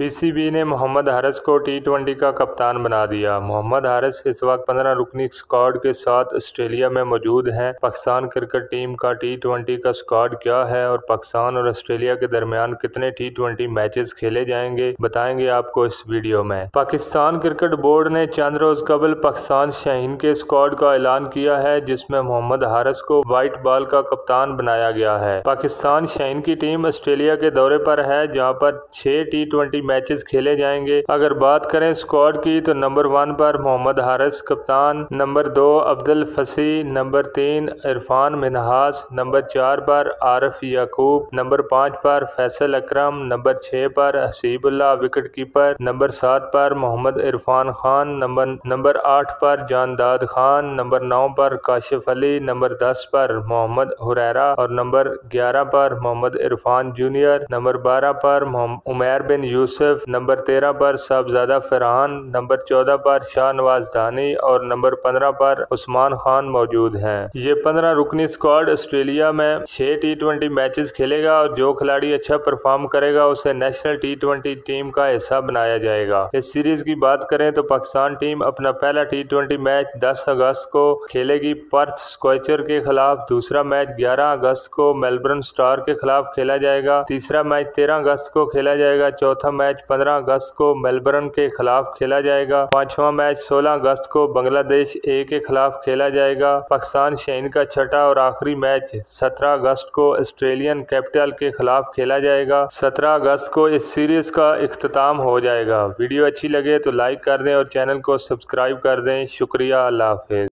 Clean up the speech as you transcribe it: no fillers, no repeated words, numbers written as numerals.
PCB ने मोहम्मद हारिस को टी20 का कप्तान बना दिया। मोहम्मद हारिस इस वक्त 15 रुकनी स्क्वाड के साथ ऑस्ट्रेलिया में मौजूद हैं। पाकिस्तान क्रिकेट टीम का टी20 का स्क्वाड क्या है और पाकिस्तान और ऑस्ट्रेलिया के दरमियान कितने टी20 मैचेस खेले जाएंगे, बताएंगे आपको इस वीडियो में। पाकिस्तान क्रिकेट बोर्ड ने चंद रोज कबल पाकिस्तान शाहीन के स्क्वाड का ऐलान किया है, जिसमें मोहम्मद हारिस को व्हाइट बॉल का कप्तान बनाया गया है। पाकिस्तान शाहीन की टीम ऑस्ट्रेलिया के दौरे पर है, जहां पर 6 टी20 मैचेस खेले जाएंगे। अगर बात करें स्क्वाड की तो नंबर 1 पर मोहम्मद हारिस कप्तान, नंबर 2 अब्दुल फसी, नंबर 3 इरफान मिन्हास, नंबर 4 पर आरिफ याकूब, नंबर 5 पर फैसल अकरम, नंबर 6 पर हसीबुल्लाह विकेट कीपर, नंबर 7 पर मोहम्मद इरफान खान, नंबर 8 पर जानदाद खान, नंबर 9 पर काशिफ अली, नंबर 10 पर मोहम्मद हुरैरा और नंबर 11 पर मोहम्मद इरफान जूनियर, नंबर 12 पर उमैर बिन यूसुफ, नंबर 13 पर साहबजादा फरहान, नंबर 14 पर शाहनवाज धानी और नंबर 15 पर उस्मान खान मौजूद हैं। ये 15 रुकनी स्क्वाड ऑस्ट्रेलिया में 6 टी20 मैचेस खेलेगा और जो खिलाड़ी अच्छा परफॉर्म करेगा उसे नेशनल टी20 टीम का हिस्सा बनाया जाएगा। इस सीरीज की बात करें तो पाकिस्तान टीम अपना पहला टी20 मैच 10 अगस्त को खेलेगी पर्थ स्क्वाचर के खिलाफ, दूसरा मैच 11 अगस्त को मेलबर्न स्टार के खिलाफ खेला जाएगा, तीसरा मैच 13 अगस्त को खेला जाएगा, चौथा मैच 15 अगस्त को मेलबर्न के खिलाफ खेला जाएगा, पांचवा मैच 16 अगस्त को बांग्लादेश ए के खिलाफ खेला जाएगा। पाकिस्तान शाहीन का छठा और आखिरी मैच 17 अगस्त को ऑस्ट्रेलियन कैपिटल के खिलाफ खेला जाएगा। 17 अगस्त को इस सीरीज का इख्तिताम हो जाएगा। वीडियो अच्छी लगे तो लाइक कर दें और चैनल को सब्सक्राइब कर दें। शुक्रिया, अल्लाह हाफिज।